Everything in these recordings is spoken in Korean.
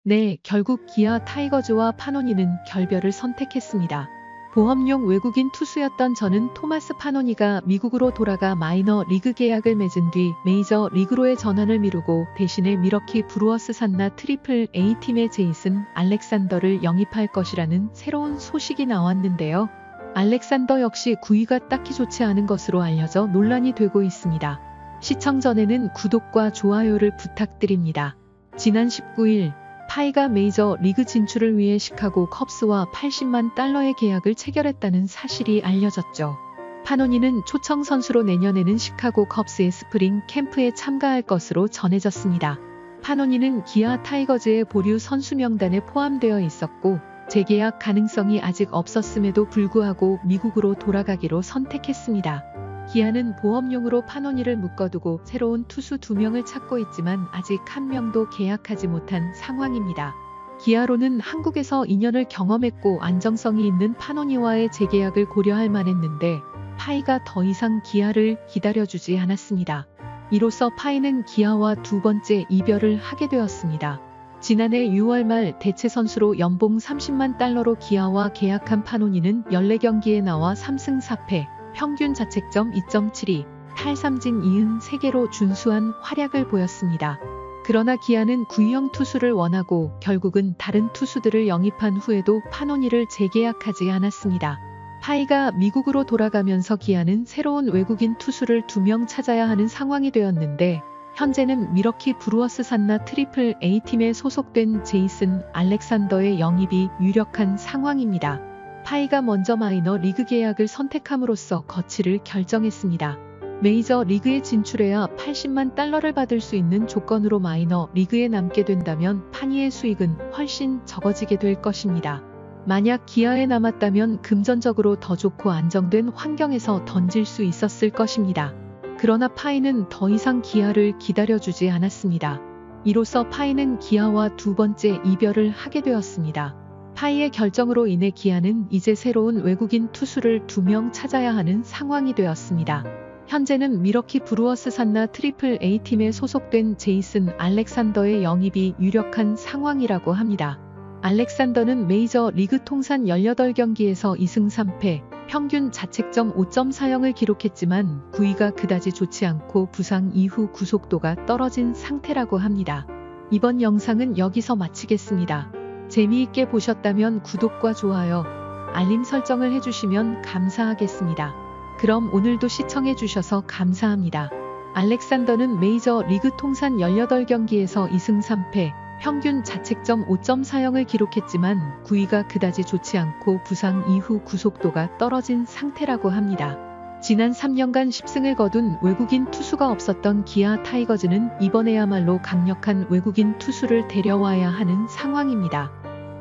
네, 결국 기아 타이거즈와 파노니는 결별을 선택했습니다. 보험용 외국인 투수였던 저는 토마스 파노니가 미국으로 돌아가 마이너 리그 계약을 맺은 뒤 메이저 리그로의 전환을 미루고 대신에 미러키 브루어스 산나 트리플 A팀의 제이슨 알렉산더를 영입할 것이라는 새로운 소식이 나왔는데요. 알렉산더 역시 구위가 딱히 좋지 않은 것으로 알려져 논란이 되고 있습니다. 시청 전에는 구독과 좋아요를 부탁드립니다. 지난 19일 파이가 메이저 리그 진출을 위해 시카고 컵스와 $80만 달러의 계약을 체결했다는 사실이 알려졌죠. 파노니는 초청 선수로 내년에는 시카고 컵스의 스프링 캠프에 참가할 것으로 전해졌습니다. 파노니는 기아 타이거즈의 보류 선수 명단에 포함되어 있었고 재계약 가능성이 아직 없었음에도 불구하고 미국으로 돌아가기로 선택했습니다. 기아는 보험용으로 파노니를 묶어두고 새로운 투수 2명을 찾고 있지만 아직 한 명도 계약하지 못한 상황입니다. 기아로는 한국에서 2년을 경험했고 안정성이 있는 파노니와의 재계약을 고려할 만했는데 파이가 더 이상 기아를 기다려주지 않았습니다. 이로써 파이는 기아와 두 번째 이별을 하게 되었습니다. 지난해 6월 말 대체 선수로 연봉 $30만 달러로 기아와 계약한 파노니는 14경기에 나와 3승 4패, 평균 자책점 2.72, 탈삼진 93개로 준수한 활약을 보였습니다. 그러나 기아는 구위형 투수를 원하고 결국은 다른 투수들을 영입한 후에도 파노니를 재계약하지 않았습니다. 파이가 미국으로 돌아가면서 기아는 새로운 외국인 투수를 2명 찾아야 하는 상황이 되었는데 현재는 미러키 브루어스 산나 트리플 A팀에 소속된 제이슨 알렉산더의 영입이 유력한 상황입니다. 파이가 먼저 마이너 리그 계약을 선택함으로써 거취를 결정했습니다. 메이저 리그에 진출해야 $80만 달러를 받을 수 있는 조건으로 마이너 리그에 남게 된다면 파니의 수익은 훨씬 적어지게 될 것입니다. 만약 기아에 남았다면 금전적으로 더 좋고 안정된 환경에서 던질 수 있었을 것입니다. 그러나 파이는 더 이상 기아를 기다려주지 않았습니다. 이로써 파이는 기아와 두 번째 이별을 하게 되었습니다. 파이의 결정으로 인해 기아는 이제 새로운 외국인 투수를 2명 찾아야 하는 상황이 되었습니다. 현재는 미러키 브루어스 산나 트리플 A팀에 소속된 제이슨 알렉산더의 영입이 유력한 상황이라고 합니다. 알렉산더는 메이저 리그 통산 18경기에서 2승 3패, 평균 자책점 5.40을 기록했지만 구위가 그다지 좋지 않고 부상 이후 구속도가 떨어진 상태라고 합니다. 이번 영상은 여기서 마치겠습니다. 재미있게 보셨다면 구독과 좋아요, 알림 설정을 해주시면 감사하겠습니다. 그럼 오늘도 시청해주셔서 감사합니다. 알렉산더는 메이저 리그 통산 18경기에서 2승 3패, 평균 자책점 5.40을 기록했지만 구위가 그다지 좋지 않고 부상 이후 구속도가 떨어진 상태라고 합니다. 지난 3년간 10승을 거둔 외국인 투수가 없었던 기아 타이거즈는 이번에야말로 강력한 외국인 투수를 데려와야 하는 상황입니다.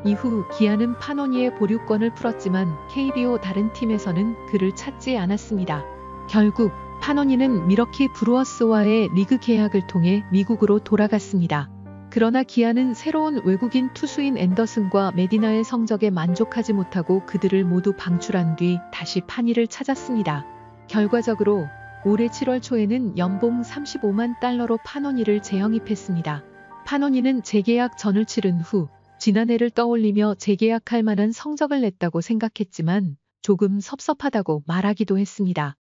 이후 기아는 파노니의 보류권을 풀었지만 KBO 다른 팀에서는 그를 찾지 않았습니다. 결국 파노니는 미러키 브루어스와의 리그 계약을 통해 미국으로 돌아갔습니다. 그러나 기아는 새로운 외국인 투수인 앤더슨과 메디나의 성적에 만족하지 못하고 그들을 모두 방출한 뒤 다시 파니를 찾았습니다. 결과적으로 올해 7월 초에는 연봉 $35만 달러로 파노니를 재영입했습니다. 파노니는 재계약 전을 치른 후 지난해를 떠올리며 재계약할 만한 성적을 냈다고 생각했지만 조금 섭섭하다고 말하기도 했습니다.